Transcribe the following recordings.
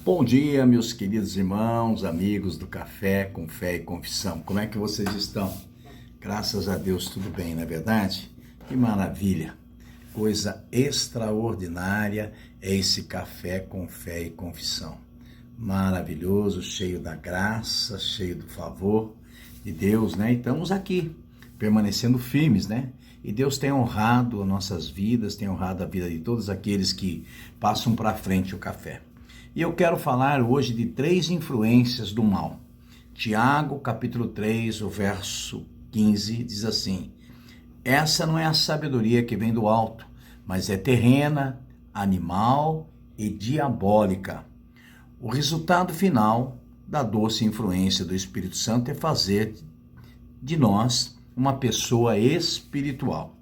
Bom dia, meus queridos irmãos, amigos do Café com Fé e Confissão. Como é que vocês estão? Graças a Deus, tudo bem, não é verdade? Que maravilha! Coisa extraordinária é esse Café com Fé e Confissão. Maravilhoso, cheio da graça, cheio do favor de Deus, né? E estamos aqui, permanecendo firmes, né? E Deus tem honrado as nossas vidas, tem honrado a vida de todos aqueles que passam para frente o café. E eu quero falar hoje de 3 influências do mal. Tiago, capítulo 3, o verso 15, diz assim: essa não é a sabedoria que vem do alto, mas é terrena, animal e diabólica. O resultado final da doce influência do Espírito Santo é fazer de nós uma pessoa espiritual.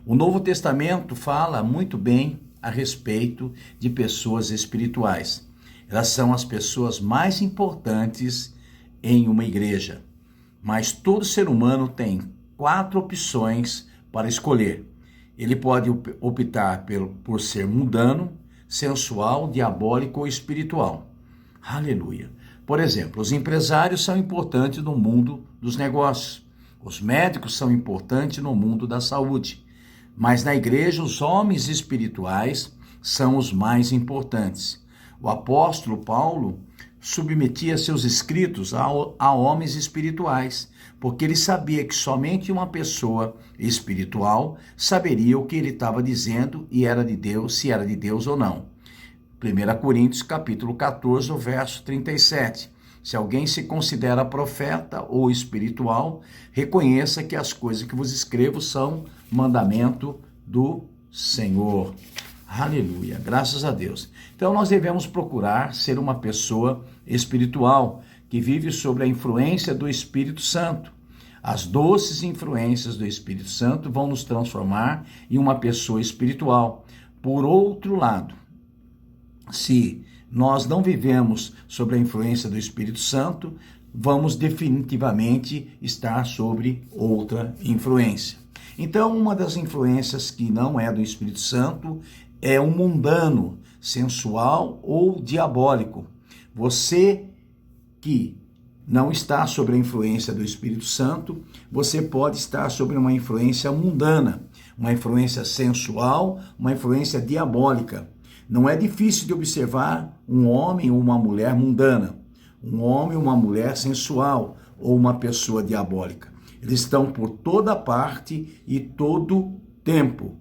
O Novo Testamento fala muito bem a respeito de pessoas espirituais. Elas são as pessoas mais importantes em uma igreja. Mas todo ser humano tem 4 opções para escolher. Ele pode optar por ser mundano, sensual, diabólico ou espiritual. Aleluia! Por exemplo, os empresários são importantes no mundo dos negócios. Os médicos são importantes no mundo da saúde. Mas na igreja, os homens espirituais são os mais importantes. O apóstolo Paulo submetia seus escritos a homens espirituais, porque ele sabia que somente uma pessoa espiritual saberia o que ele estava dizendo e era de Deus, se era de Deus ou não. 1 Coríntios, capítulo 14, o verso 37. Se alguém se considera profeta ou espiritual, reconheça que as coisas que vos escrevo são mandamento do Senhor. Aleluia, graças a Deus. Então nós devemos procurar ser uma pessoa espiritual, que vive sob a influência do Espírito Santo. As doces influências do Espírito Santo vão nos transformar em uma pessoa espiritual. Por outro lado, se nós não vivemos sob a influência do Espírito Santo, vamos definitivamente estar sobre outra influência. Então, uma das influências que não é do Espírito Santo é o mundano, sensual ou diabólico. Você que não está sob a influência do Espírito Santo, você pode estar sob uma influência mundana, uma influência sensual, uma influência diabólica. Não é difícil de observar um homem ou uma mulher mundana, um homem ou uma mulher sensual ou uma pessoa diabólica. Eles estão por toda parte e todo tempo,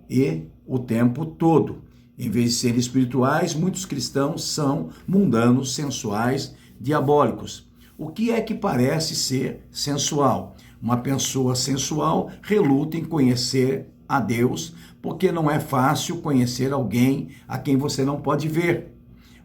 e o tempo todo. Em vez de serem espirituais, muitos cristãos são mundanos, sensuais, diabólicos. O que é que parece ser sensual? Uma pessoa sensual reluta em conhecer a Deus, porque não é fácil conhecer alguém a quem você não pode ver.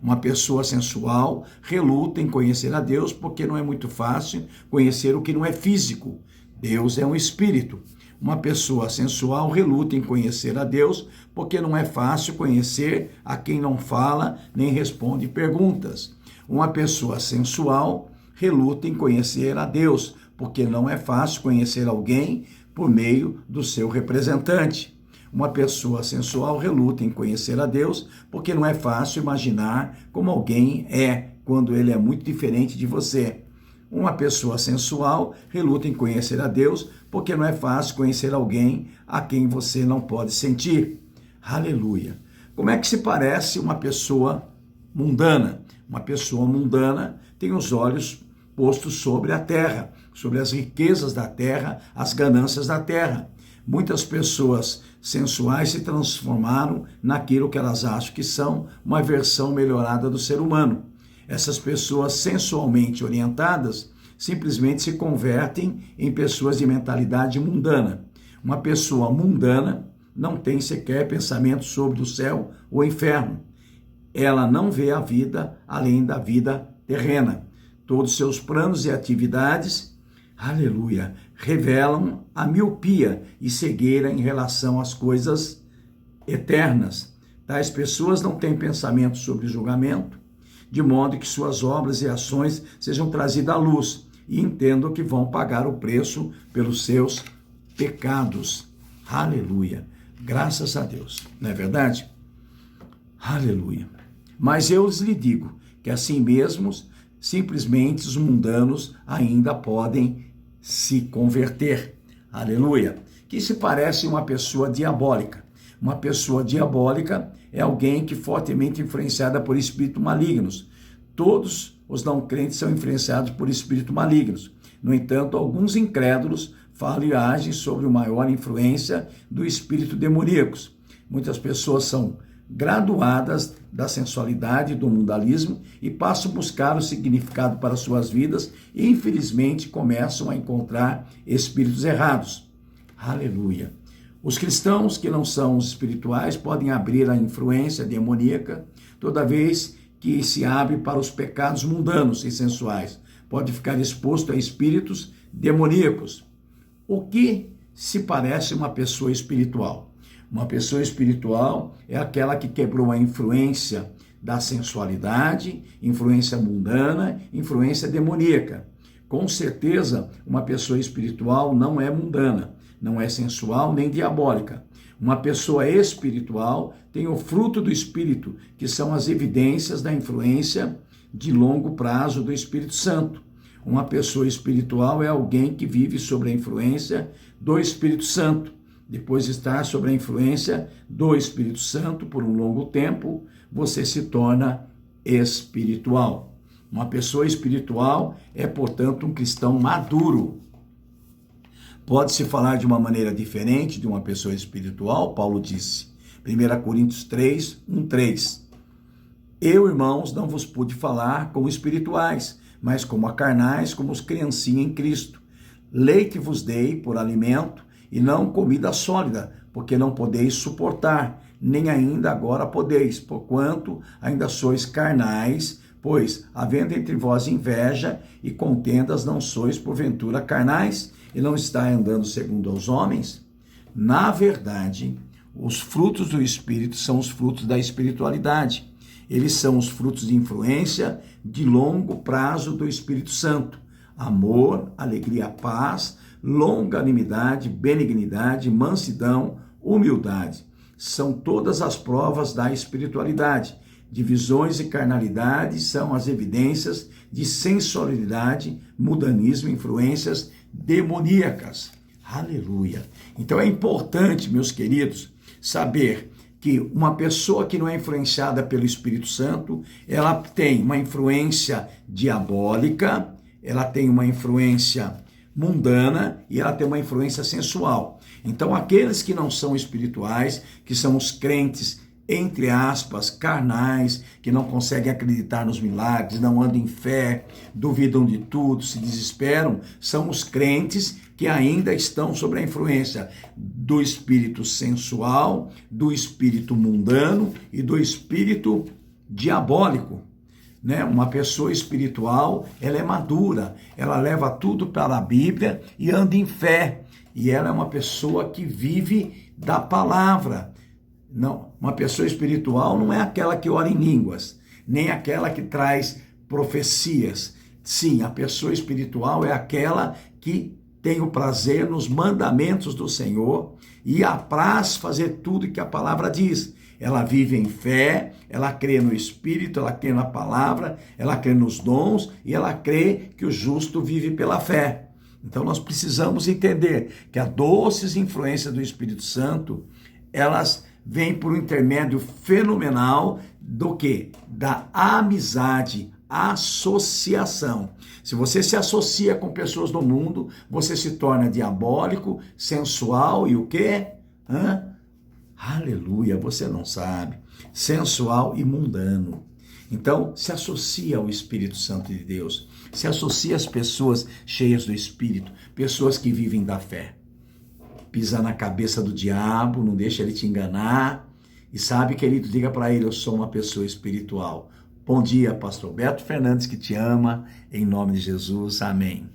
Uma pessoa sensual reluta em conhecer a Deus, porque não é muito fácil conhecer o que não é físico. Deus é um espírito. Uma pessoa sensual reluta em conhecer a Deus, porque não é fácil conhecer a quem não fala nem responde perguntas. Uma pessoa sensual reluta em conhecer a Deus, porque não é fácil conhecer alguém por meio do seu representante. Uma pessoa sensual reluta em conhecer a Deus, porque não é fácil imaginar como alguém é quando ele é muito diferente de você. Uma pessoa sensual reluta em conhecer a Deus, porque não é fácil conhecer alguém a quem você não pode sentir. Aleluia! Como é que se parece uma pessoa mundana? Uma pessoa mundana tem os olhos postos sobre a terra, sobre as riquezas da terra, as ganâncias da terra. Muitas pessoas sensuais se transformaram naquilo que elas acham que são, uma versão melhorada do ser humano. Essas pessoas sensualmente orientadas simplesmente se convertem em pessoas de mentalidade mundana. Uma pessoa mundana não tem sequer pensamento sobre o céu ou o inferno. Ela não vê a vida além da vida terrena. Todos seus planos e atividades, aleluia, revelam a miopia e cegueira em relação às coisas eternas. Tais pessoas não têm pensamento sobre julgamento, de modo que suas obras e ações sejam trazidas à luz e entendam que vão pagar o preço pelos seus pecados. Aleluia! Graças a Deus, não é verdade? Aleluia! Mas eu lhe digo que assim mesmos, simplesmente os mundanos ainda podem se converter. Aleluia! Que se parece uma pessoa diabólica. Uma pessoa diabólica é alguém que é fortemente influenciada por espíritos malignos. Todos os não crentes são influenciados por espíritos malignos. No entanto, alguns incrédulos falam e agem sobre a maior influência do espírito demoníacos. Muitas pessoas são graduadas da sensualidade e do mundanismo e passam a buscar o significado para suas vidas e, infelizmente, começam a encontrar espíritos errados. Aleluia! Os cristãos que não são os espirituais podem abrir a influência demoníaca toda vez que se abre para os pecados mundanos e sensuais. Pode ficar exposto a espíritos demoníacos. O que se parece uma pessoa espiritual? Uma pessoa espiritual é aquela que quebrou a influência da sensualidade, influência mundana, influência demoníaca. Com certeza, uma pessoa espiritual não é mundana, não é sensual nem diabólica. Uma pessoa espiritual tem o fruto do Espírito, que são as evidências da influência de longo prazo do Espírito Santo. Uma pessoa espiritual é alguém que vive sob a influência do Espírito Santo. Depois de estar sob a influência do Espírito Santo por um longo tempo, você se torna espiritual. Uma pessoa espiritual é, portanto, um cristão maduro. Pode-se falar de uma maneira diferente de uma pessoa espiritual, Paulo disse, 1 Coríntios 3, 1-3. Eu, irmãos, não vos pude falar como espirituais, mas como a carnais, como os criancinhas em Cristo. Leite vos dei por alimento, e não comida sólida, porque não podeis suportar, nem ainda agora podeis, porquanto ainda sois carnais, pois, havendo entre vós inveja e contendas, não sois porventura carnais, e não estáis andando segundo aos homens? Na verdade, os frutos do Espírito são os frutos da espiritualidade. Eles são os frutos de influência de longo prazo do Espírito Santo. Amor, alegria, paz, longanimidade, benignidade, mansidão, humildade. São todas as provas da espiritualidade. Divisões e carnalidade são as evidências de sensualidade, mudanismo, influências demoníacas. Aleluia! Então é importante, meus queridos, saber que uma pessoa que não é influenciada pelo Espírito Santo, ela tem uma influência diabólica, ela tem uma influência mundana e ela tem uma influência sensual. Então, aqueles que não são espirituais, que são os crentes, entre aspas, carnais, que não conseguem acreditar nos milagres, não andam em fé, duvidam de tudo, se desesperam, são os crentes que ainda estão sob a influência do espírito sensual, do espírito mundano e do espírito diabólico. Né? Uma pessoa espiritual, ela é madura, ela leva tudo para a Bíblia e anda em fé. E ela é uma pessoa que vive da palavra. Não, uma pessoa espiritual não é aquela que ora em línguas, nem aquela que traz profecias. Sim, a pessoa espiritual é aquela que tem o prazer nos mandamentos do Senhor e apraz fazer tudo que a palavra diz. Ela vive em fé, ela crê no Espírito, ela crê na palavra, ela crê nos dons e ela crê que o justo vive pela fé. Então nós precisamos entender que a doces influência do Espírito Santo, elas vêm por um intermédio fenomenal do quê? Da amizade, associação. Se você se associa com pessoas do mundo, você se torna diabólico, sensual e o quê? Aleluia, você não sabe. Sensual e mundano. Então, se associa ao Espírito Santo de Deus. Se associa às pessoas cheias do Espírito, pessoas que vivem da fé. Pisa na cabeça do diabo, não deixa ele te enganar. E sabe, querido, diga para ele, eu sou uma pessoa espiritual. Bom dia, pastor Beto Fernandes, que te ama, em nome de Jesus, amém.